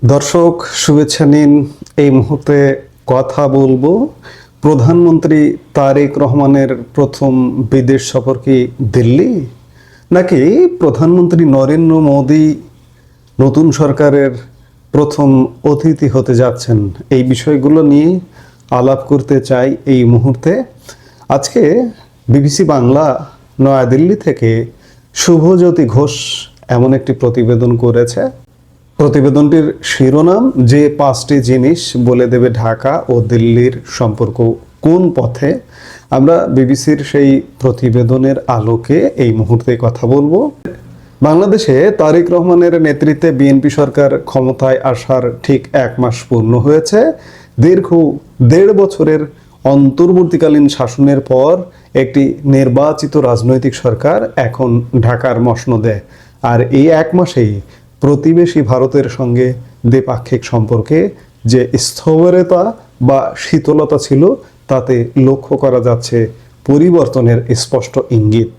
দর্শক শুভেচ্ছা নিন। এই মুহূর্তে কথা বলবো প্রধানমন্ত্রী তারেক রহমানের প্রথম বিদেশ সফর কি দিল্লি, নাকি প্রধানমন্ত্রী নরেন্দ্র মোদী নতুন সরকারের প্রথম অতিথি হতে যাচ্ছেন। এই বিষয়গুলো নিয়ে আলাপ করতে চাই এই মুহূর্তে। আজকে বিবিসি বাংলা নয়াদিল্লি থেকে শুভজ্যোতি ঘোষ এমন একটি প্রতিবেদন করেছে। প্রতিবেদনটির শিরোনাম, যে 5টি জিনিস বলে দেবে ঢাকা ও দিল্লির সম্পর্ক কোন পথে। আমরা বিবিসির সেই প্রতিবেদনের আলোকে এই মুহূর্তে কথা বলবো। বাংলাদেশে তারেক রহমানের নেতৃত্বে বিএনপি সরকার ক্ষমতায় আসার ঠিক 1 মাস পূর্ণ হয়েছে। দীর্ঘ 1.5 বছরের অন্তর্বর্তীকালীন শাসনের পর একটি নির্বাচিত রাজনৈতিক সরকার এখন ঢাকার মসনদে। আর এই 1 মাসেই প্রতিবেশী ভারতের সঙ্গে দ্বিপাক্ষিক সম্পর্কে যে স্থবিরতা বা শীতলতা ছিল, তাতে লক্ষ্য করা যাচ্ছে পরিবর্তনের স্পষ্ট ইঙ্গিত।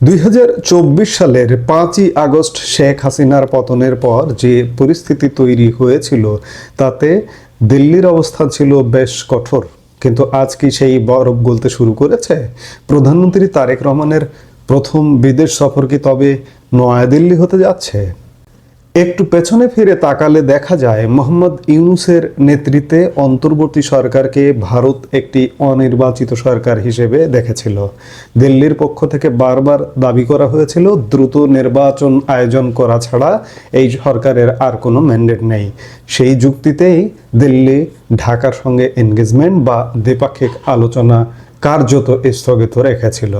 2024 সালের 5ই আগস্ট শেখ হাসিনার পতনের পর যে পরিস্থিতি তৈরি হয়েছিল, তাতে দিল্লির অবস্থা ছিল বেশ কঠোর। কিন্তু আজ কি সেই বরফ গলতে শুরু করেছে? প্রধানমন্ত্রী তারেক রহমানের প্রথম বিদেশ সফর কি তবে নয়াদিল্লি হতে যাচ্ছে? একটু পেছনে ফিরে তাকালে দেখা যায় মোহাম্মদ ইউনূসের নেতৃত্বে অন্তর্বর্তী সরকারকে ভারত একটি অনির্বাচিত সরকার হিসেবে দেখেছিল। দিল্লির পক্ষ থেকে বারবার দাবি করা হয়েছিল দ্রুত নির্বাচন আয়োজন করা ছাড়া এই সরকারের আর কোনো ম্যান্ডেট নেই। সেই যুক্তিতেই দিল্লি ঢাকার সঙ্গে এনগেজমেন্ট বা দ্বিপাক্ষিক আলোচনা কার্যত স্থগিত রেখেছিল।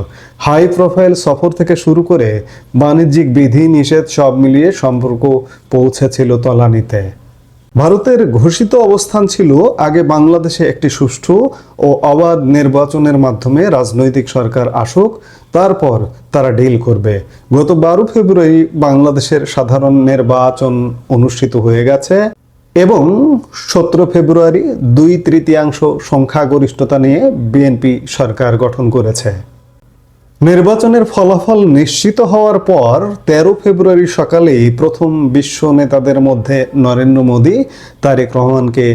হাই প্রোফাইল সফর থেকে শুরু করে বাণিজ্যিক বিধি নিষেধ সব মিলিয়ে সম্পর্ক পৌঁছেছিল তলানিতে। ভারতের ঘোষিত অবস্থান ছিল আগে বাংলাদেশে একটি সুষ্ঠু ও অবাধ নির্বাচনের মাধ্যমে রাজনৈতিক সরকার আসুক, তারপর তারা ডিল করবে। গত 12 ফেব্রুয়ারি বাংলাদেশের সাধারণ নির্বাচন অনুষ্ঠিত হয়ে গেছে এবং 17 ফেব্রুয়ারি 2/3 সংখ্যাগরিষ্ঠতা নিয়ে বিএনপি সরকার গঠন করেছে। নির্বাচনের ফলাফল নিশ্চিত হওয়ার পর 13 ফেব্রুয়ারি সকালেই প্রথম বিশ্ব নেতাদের মধ্যে নরেন্দ্র মোদী তারেক রহমানকে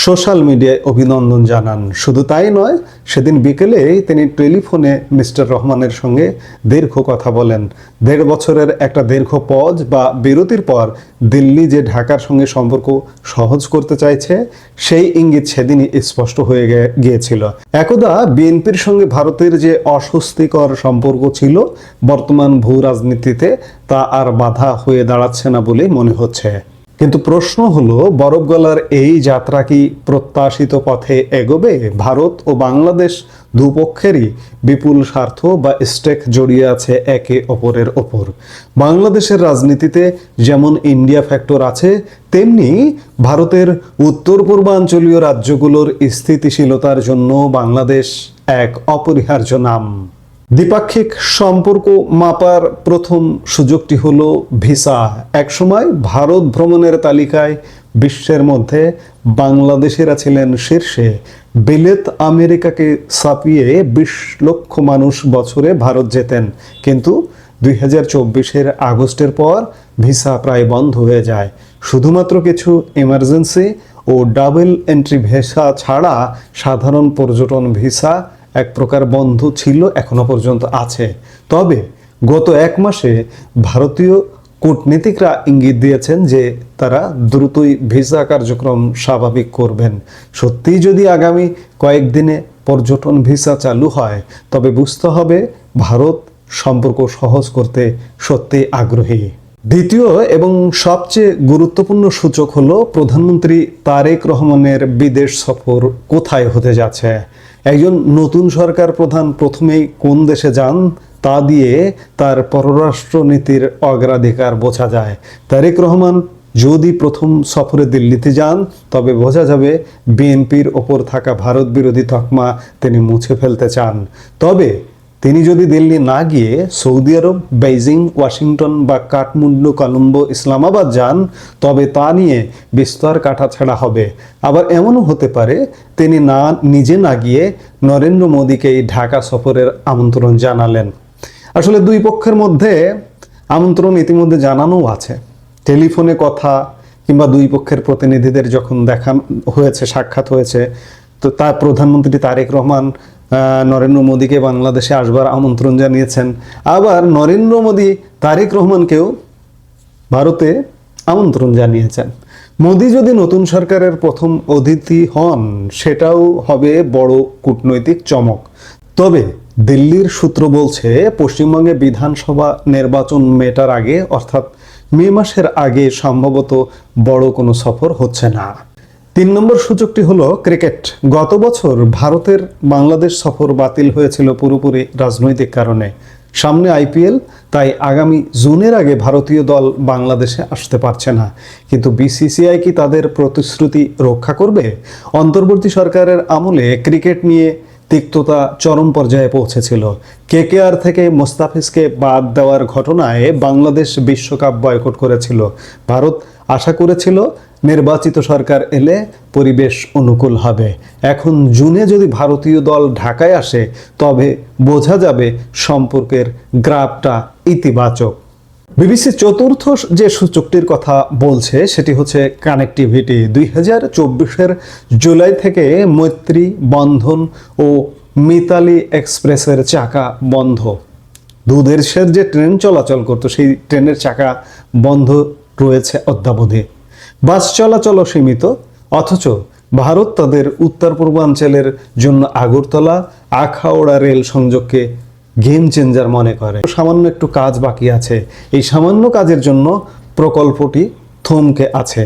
সোশ্যাল মিডিয়ায় অভিনন্দন জানান। শুধু তাই নয়, সেদিন বিকেলে তিনি টেলিফোনে মিস্টার রহমানের সঙ্গে দীর্ঘ কথা বলেন। 1.5 বছরের একটা দীর্ঘ পজ বা বিরতির পর দিল্লি যে ঢাকার সঙ্গে সম্পর্ক সহজ করতে চাইছে, সেই ইঙ্গিত সেদিনই স্পষ্ট হয়ে গিয়েছিল। একদা বিএনপির সঙ্গে ভারতের যে অস্বস্তিকর সম্পর্ক ছিল, বর্তমান ভূ রাজনীতিতে তা আর বাধা হয়ে দাঁড়াচ্ছে না বলেই মনে হচ্ছে। কিন্তু প্রশ্ন হলো, বরফ গলার এই যাত্রা কি প্রত্যাশিত পথে এগোবে? ভারত ও বাংলাদেশ দুপক্ষেরই বিপুল স্বার্থ বা স্টেক জড়িয়ে আছে একে অপরের ওপর। বাংলাদেশের রাজনীতিতে যেমন ইন্ডিয়া ফ্যাক্টর আছে, তেমনি ভারতের উত্তর পূর্বাঞ্চলীয় রাজ্যগুলোর স্থিতিশীলতার জন্য বাংলাদেশ এক অপরিহার্য নাম। দ্বিপাক্ষিক সম্পর্ক মাপার প্রথম সুযোগটি হলো ভিসা। একসময় ভারত ভ্রমণের তালিকায় বিশ্বের মধ্যে বাংলাদেশিরা ছিলেন শীর্ষে। বিলেত আমেরিকাকে ছাপিয়ে 20 লক্ষ মানুষ বছরে ভারত যেতেন। কিন্তু 2024 আগস্টের পর ভিসা প্রায় বন্ধ হয়ে যায়। শুধুমাত্র কিছু emergency O double entry visa ছাড়া সাধারণ পর্যটন ভিসা এক প্রকার বন্ধ ছিল, এখনো পর্যন্ত আছে। তবে গত 1 মাসে ভারতীয় কূটনীতিকরা ইঙ্গিত দিয়েছেন যে তারা দ্রুতই ভিসা কার্যক্রম স্বাভাবিক করবেন। সত্যিই যদি আগামী কয়েকদিনে পর্যটন ভিসা চালু হয়, তবে বুঝতে হবে ভারত সম্পর্ক সহজ করতে সত্যি আগ্রহী। দ্বিতীয় এবং সবচেয়ে গুরুত্বপূর্ণ সূচক হলো প্রধানমন্ত্রী তারেক রহমানের বিদেশ সফর কোথায় হতে যাচ্ছে। একজন নতুন সরকার প্রধান প্রথমেই কোন দেশে যান, তা দিয়ে তার পররাষ্ট্র নীতির অগ্রাধিকার বোঝা যায়। তারেক রহমান যদি প্রথম সফরে দিল্লিতে যান, তবে বোঝা যাবে বিএনপির ওপর থাকা ভারত বিরোধী তকমা তিনি মুছে ফেলতে চান। তবে তিনি যদি দিল্লি না গিয়ে সৌদি আরব, বেইজিং, ওয়াশিংটন বা কাঠমান্ডু, কলম্বো, ইসলামাবাদ যান, তবে তা নিয়ে বিস্তর কাটাছেঁড়া হবে। আবার এমনও হতে পারে তিনি নিজে না গিয়ে নরেন্দ্র মোদীকে এই ঢাকা সফরের আমন্ত্রণ জানালেন। আসলে দুই পক্ষের মধ্যে আমন্ত্রণ ইতিমধ্যে জানানো আছে। টেলিফোনে কথা, কিংবা দুই পক্ষের প্রতিনিধিদের যখন দেখা হয়েছে, সাক্ষাৎ হয়েছে, তো তার প্রধানমন্ত্রী তারেক রহমান নরেন্দ্র মোদীকে বাংলাদেশে আসবার আমন্ত্রণ জানিয়েছেন। আবার নরেন্দ্র মোদী তারেক রহমানকেও ভারতে আমন্ত্রণ জানিয়েছেন। মোদী যদি নতুন সরকারের প্রথম অতিথি হন, সেটাও হবে বড় কূটনৈতিক চমক। তবে দিল্লির সূত্র বলছে, পশ্চিমবঙ্গে বিধানসভা নির্বাচন মেটার আগে, অর্থাৎ মে মাসের আগে সম্ভবত বড় কোনো সফর হচ্ছে না। 3 নম্বর সূচকটি হলো ক্রিকেট। গত বছর ভারতের বাংলাদেশ সফর বাতিল হয়েছিল পুরোপুরি রাজনৈতিক কারণে। সামনে আইপিএল, তাই আগামী জুনের আগে ভারতীয় দল বাংলাদেশে আসতে পারছে না। কিন্তু বিসিসিআই কি তাদের প্রতিশ্রুতি রক্ষা করবে? অন্তর্বর্তী সরকারের আমলে ক্রিকেট নিয়ে তিক্ততা চরম পর্যায়ে পৌঁছেছিল। কেকেআর থেকে মোস্তাফিজকে বাদ দেওয়ার ঘটনায় বাংলাদেশ বিশ্বকাপ বয়কট করেছিল। ভারত আশা করেছিল নির্বাচিত সরকার এলে পরিবেশ অনুকূল হবে। এখন জুনে যদি ভারতীয় দল ঢাকায় আসে, তবে বোঝা যাবে সম্পর্কের গ্রাফটা ইতিবাচক। বিবিসি চতুর্থ যে সূচকটির কথা বলছে, সেটি হচ্ছে কানেক্টিভিটি। 2024-এর জুলাই থেকে মৈত্রী, বন্ধন ও মিতালি এক্সপ্রেসের চাকা বন্ধ। দুদেশের যে ট্রেন চলাচল করতো, সেই ট্রেনের চাকা বন্ধ রয়েছে অদ্যাবধি। বাস চলাচলও সীমিত, অথচ ভারত তাদের উত্তর পূর্বাঞ্চলের জন্য আগরতলা আখাউড়া রেল সংযোগকে গেম চেঞ্জার মনে করে। সামান্য একটু কাজ বাকি আছে। এই সামান্য কাজের জন্য প্রকল্পটি থমকে আছে।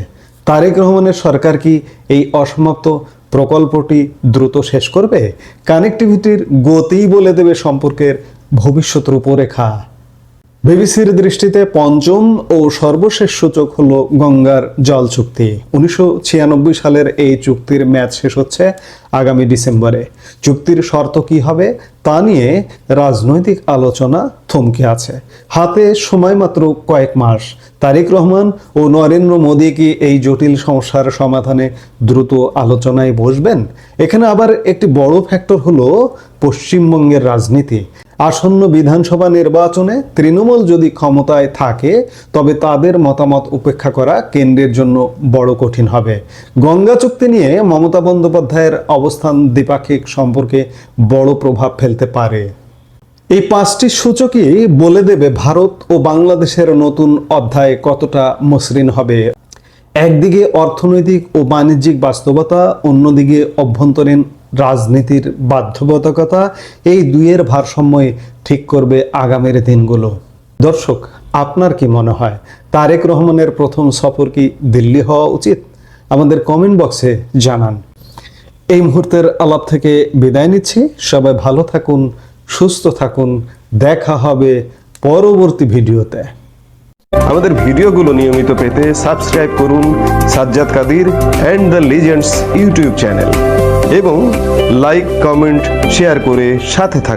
তারেক রহমানের সরকার কি এই অসমাপ্ত প্রকল্পটি দ্রুত শেষ করবে? কানেক্টিভিটির গতিই বলে দেবে সম্পর্কের ভবিষ্যৎ রূপরেখা। বিবিসির দৃষ্টিতে পঞ্চম ও সর্বশেষ সূচক হলো গঙ্গার জল চুক্তি। 1996 সালের এই চুক্তির মেয়াদ শেষ হচ্ছে আগামী ডিসেম্বরে। চুক্তির শর্ত কি হবে তা নিয়ে রাজনৈতিক আলোচনা থমকে আছে। হাতে সময় মাত্র কয়েক মাস। তারেক রহমান ও নরেন্দ্র মোদী কি এই জটিল সমস্যার সমাধানে দ্রুত আলোচনায় বসবেন? এখানে আবার একটি বড় ফ্যাক্টর হলো পশ্চিমবঙ্গের রাজনীতি। আসন্ন বিধানসভা নির্বাচনে তৃণমূল যদি ক্ষমতায় থাকে, তবে তাদের মতামত উপেক্ষা করা কেন্দ্রের জন্য বড় কঠিন হবে। গঙ্গা চুক্তি নিয়ে মমতা বন্দ্যোপাধ্যায়ের অবস্থান দ্বিপাক্ষিক সম্পর্কে বড় প্রভাব ফেলতে পারে। এই 5টি সূচকই বলে দেবে ভারত ও বাংলাদেশের নতুন অধ্যায় কতটা মসৃণ হবে। একদিকে অর্থনৈতিক ও বাণিজ্যিক বাস্তবতা, অন্যদিকে অভ্যন্তরীণ রাজনীতির বাধ্যবাধকতা, এই দুইয়ের ভারসাম্যই ঠিক করবে আগামীর দিনগুলো। দর্শক, আপনার কি মনে হয় তারেক রহমানের প্রথম সফর কি দিল্লি হওয়া উচিত? আমাদের কমেন্ট বক্সে জানান। এই মুহূর্তের আলাপ থেকে বিদায় নিচ্ছি। সবাই ভালো থাকুন, সুস্থ থাকুন। দেখা হবে পরবর্তী ভিডিওতে। আমাদের ভিডিওগুলো নিয়মিত পেতে সাবস্ক্রাইব করুন Sajjad Kadir and the legends YouTube channel এবং লাইক, কমেন্ট, শেয়ার করে সাথে থাকুন।